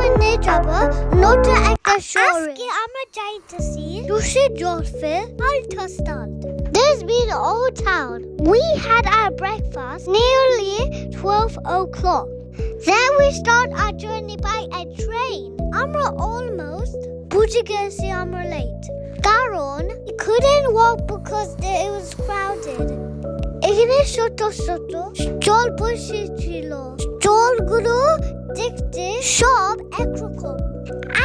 এখানে যাব নতুন একটা শহরে। আজকে আমরা যাইতেছি Dusseldrof Altstadt. This being old town. We had our breakfast nearly 12 o'clock. Then we start our journey by a train. আমরা almost বুঝে গেছি আমরা late. কারণ we couldn't walk because it was crowded. এখানে ছোট ছোট স্টল বসেছিল। স্টলগুলো দেখতে সব একরকম।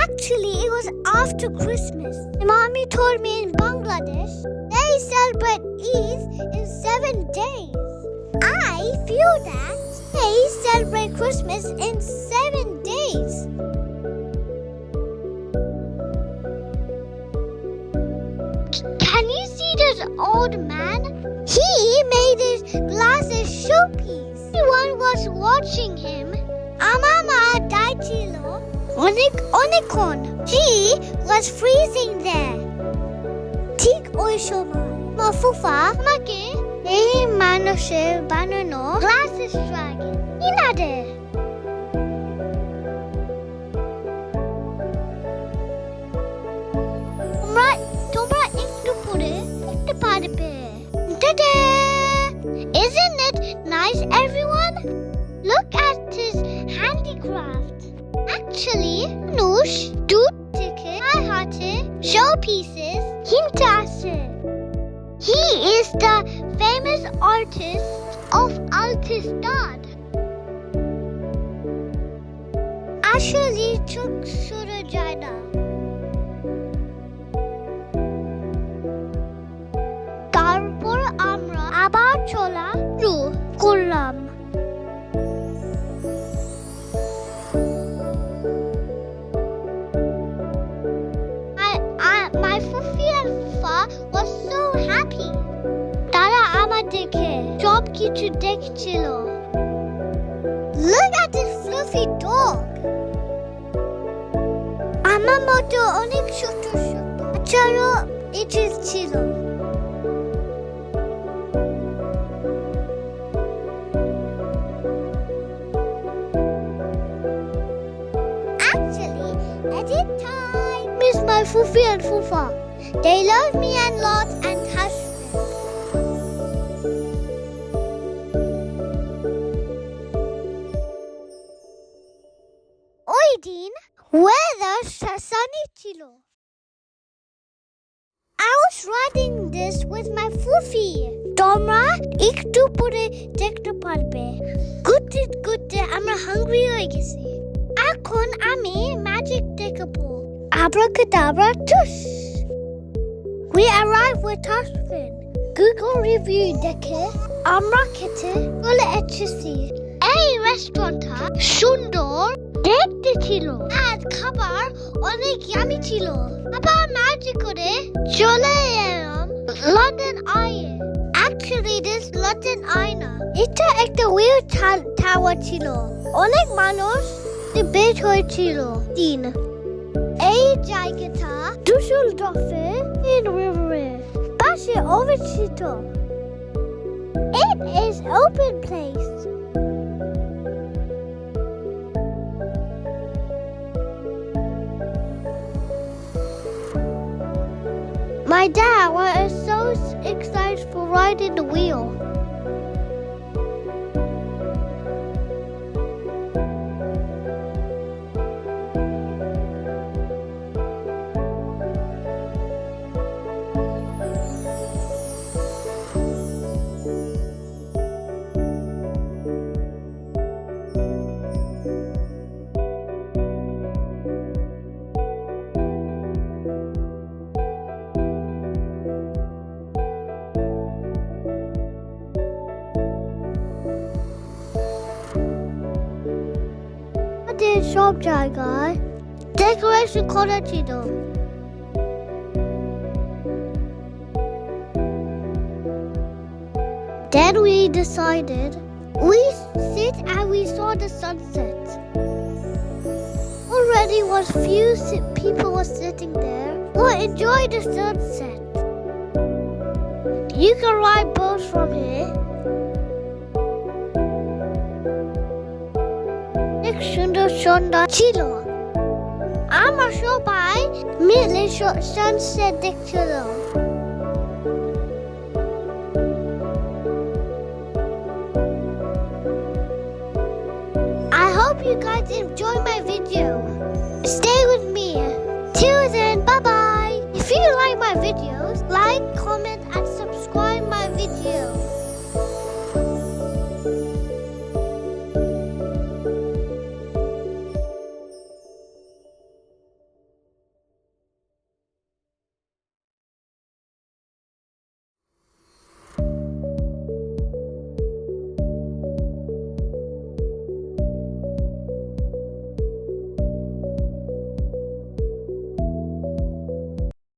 Actually, it was after Christmas. Mommy told me in Bangladesh, they celebrate Eid in 7 days. I feel that they celebrate Christmas in 7 days. Can you see this old man? He made his glasses showpiece. Everyone was watching him. Amama daitilo. Onikon. He was freezing there. Tik oy shomoy. Mafufa amake ei manusher banano glasses dragon. Inade. Tomra ekটু pore ekটু parbe. Ta-da! Isn't it nice, everyone? Look at his handicraft. Actually, Nush, dut dike hate showpieces hinte ashe. He is the famous artist of Altstadt. Actually, çok sura jayna. তারপর আমরা আবার চলা শুরু করলাম। My Fufi and Fufa was so happy. তারা আমার দেখে সব কিছু দেখছিল। Look at this fluffy dog. আমার মতো অনেক ছোট ছোট বাচ্চারও এটা ছিল। Edit time. Miss my Fufi and Fufa. They love me a lot and touch me. ওই দিন weather sunny ছিল. I was riding this with my Fufi. তোমরা একটু পরে দেখতে পারবে। ঘুরতে আমরা হাংরি হয়ে গেছি। এখন আমি ম্যাজিক দেখাবো। Abracadabra tush. We arrived with Tashfin. Google review দেখে আমরা খেতে চলে এসেছি। এই রেস্টুরেন্টটা সুন্দর দেখতে ছিল আর খাবার অনেক ইয়ামি ছিল। আবার ম্যাজিক করে চলে এলাম লন্ডন আইয়ে। Actually, this London Eye না। এটা একটা weird tower ছিল। অনেক মানুষ বের হয়েছিল। এই জায়গাটা Dusseldorfe in river পাশে অবস্থিত। It is open place. My dad was so excited for riding the wheel. সব জায়গায় ডেকোরেশন করা ছিল। Then we decided we sit and we saw the sunset. Already was few people were sitting there. We'll enjoy the sunset. You can ride boats from here. সুন্দর সন্ধ্যা ছিল। আমরা সবাই মিলে sunset দেখছিলাম। I hope you guys enjoy my video. Stay with me. Till then, bye-bye. If you like my videos, like, comment, and subscribe my video.